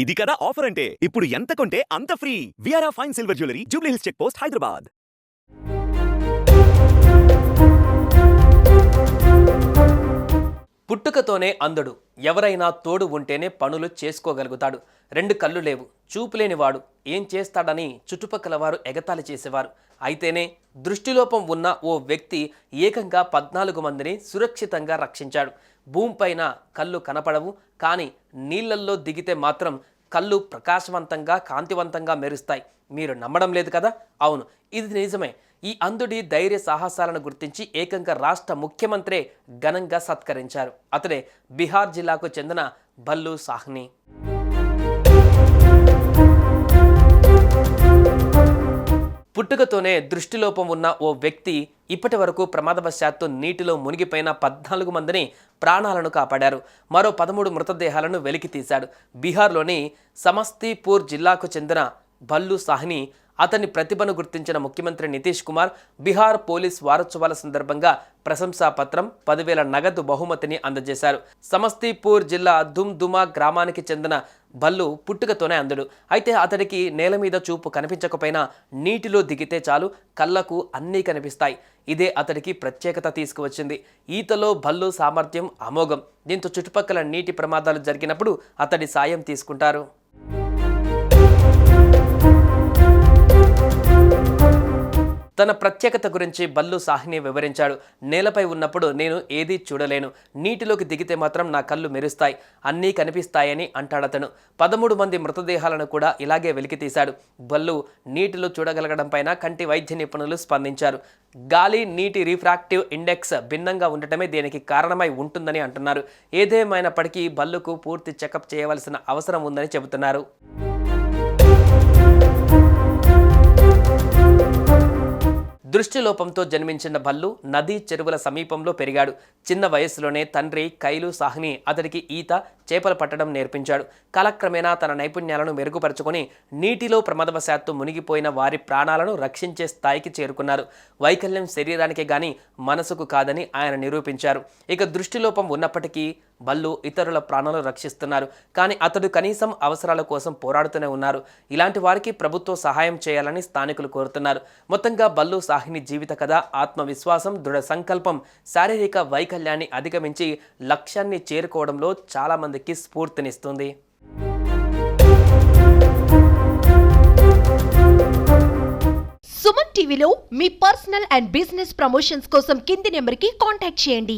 ఇది కదా ఆఫర్ అంటే ఇప్పుడు ఎంత కొంటే అంత ఫ్రీ. విఆర్ఆ fine silver jewellery, Jubilee Hills check post, Hyderabad. పుట్టుకతోనే అంధుడు. ఎవరైనా తోడు ఉంటేనే పనులు చేసుకోగలుగుతాడు. 2 కళ్ళు లేవు, చూపులేనివాడు ఏం చేస్తాడని చుట్టుపక్కల వారు ఎగతాళి చేసేవారు. అయితేనే దృష్టిలోపం ఉన్న ఓ వ్యక్తి ఏకంగా 14 మందిని సురక్షితంగా రక్షించాడు. భూమిపైన కళ్ళు కనపడవు, కానీ నీళ్లల్లో దిగితే మాత్రం కళ్ళు ప్రకాశవంతంగా కాంతివంతంగా మెరుస్తాయి. మీరు నమ్మడం లేదు కదా? అవును, ఇది నిజమే. ఈ అంధుడి ధైర్య సాహసాలను గుర్తించి ఏకంగా రాష్ట్ర ముఖ్యమంత్రే ఘనంగా సత్కరించారు. అతడే బీహార్ జిల్లాకు చెందిన భల్లు సాహ్ని. పుట్టుకతోనే దృష్టిలోపం ఉన్న ఓ వ్యక్తి ఇప్పటి వరకు ప్రమాదవశాత్తు నీటిలో మునిగిపోయిన 14 మందిని ప్రాణాలను కాపాడారు. మరో 13 మృతదేహాలను వెలికి తీశాడు. బీహార్లోని సమస్తీపూర్ జిల్లాకు చెందిన భల్లు సాహ్ని. అతని ప్రతిభను గుర్తించిన ముఖ్యమంత్రి నితీష్ కుమార్ బీహార్ పోలీస్ వారోత్సవాల సందర్భంగా ప్రశంసా పత్రం, 10,000 నగదు బహుమతిని అందజేశారు. సమస్తీపూర్ జిల్లా దుమ్దుమా గ్రామానికి చెందిన భల్లు పుట్టుకతోనే అంధుడు. అయితే అతడికి నేల మీద చూపు కనిపించకపోయినా నీటిలో దిగితే చాలు కళ్ళకు అన్నీ కనిపిస్తాయి. ఇదే అతడికి ప్రత్యేకత తీసుకువచ్చింది. ఈతలో భల్లు సామర్థ్యం అమోఘం. దీంతో చుట్టుపక్కల నీటి ప్రమాదాలు జరిగినప్పుడు అతడి సాయం తీసుకుంటారు. తన ప్రత్యేకత గురించి భల్లు సాహ్ని వివరించాడు. నేలపై ఉన్నప్పుడు నేను ఏదీ చూడలేను, నీటిలోకి దిగితే మాత్రం నా కళ్ళు మెరుస్తాయి, అన్నీ కనిపిస్తాయని అంటాడతను. 13 మంది మృతదేహాలను కూడా ఇలాగే వెలికితీశాడు. భల్లు నీటిలో చూడగలగడం పైన కంటి వైద్య నిపుణులు స్పందించారు. గాలి నీటి రిఫ్రాక్టివ్ ఇండెక్స్ భిన్నంగా ఉండటమే దీనికి కారణమై ఉంటుందని అంటున్నారు. ఏదేమైనప్పటికీ భల్లుకు పూర్తి చెకప్ చేయవలసిన అవసరం ఉందని చెబుతున్నారు. దృష్టిలోపంతో జన్మించిన భల్లు నదీ చెరువుల సమీపంలో పెరిగాడు. చిన్న వయసులోనే తండ్రి కైలు సాహ్ని అతడికి ఈత, చేపలు పట్టడం నేర్పించాడు. కాలక్రమేణా తన నైపుణ్యాలను మెరుగుపరుచుకొని నీటిలో ప్రమాదవశాత్తు మునిగిపోయిన వారి ప్రాణాలను రక్షించే స్థాయికి చేరుకున్నారు. వైకల్యం శరీరానికి గాని మనసుకు కాదని ఆయన నిరూపించారు. ఇక దృష్టిలోపం ఉన్నప్పటికీ భల్లు ఇతరుల ప్రాణాలు రక్షిస్తున్నారు. కానీ అతడు కనీసం అవసరాల కోసం పోరాడుతూనే ఉన్నారు. ఇలాంటి వారికి ప్రభుత్వం సహాయం చేయాలని స్థానికులు కోరుతున్నారు. మొత్తంగా భల్లు సాహ్ని జీవిత కథ ఆత్మవిశ్వాసం, దృఢ సంకల్పం, శారీరక వైకల్యాన్ని అధిగమించి లక్ష్యాన్ని చేరుకోవడంలో చాలా మందికి స్ఫూర్తినిస్తుంది. సుమన్ టీవీలో మీ పర్సనల్ అండ్ బిజినెస్ ప్రమోషన్స్ కోసం కింది నెంబర్కి కాంటాక్ట్ చేయండి.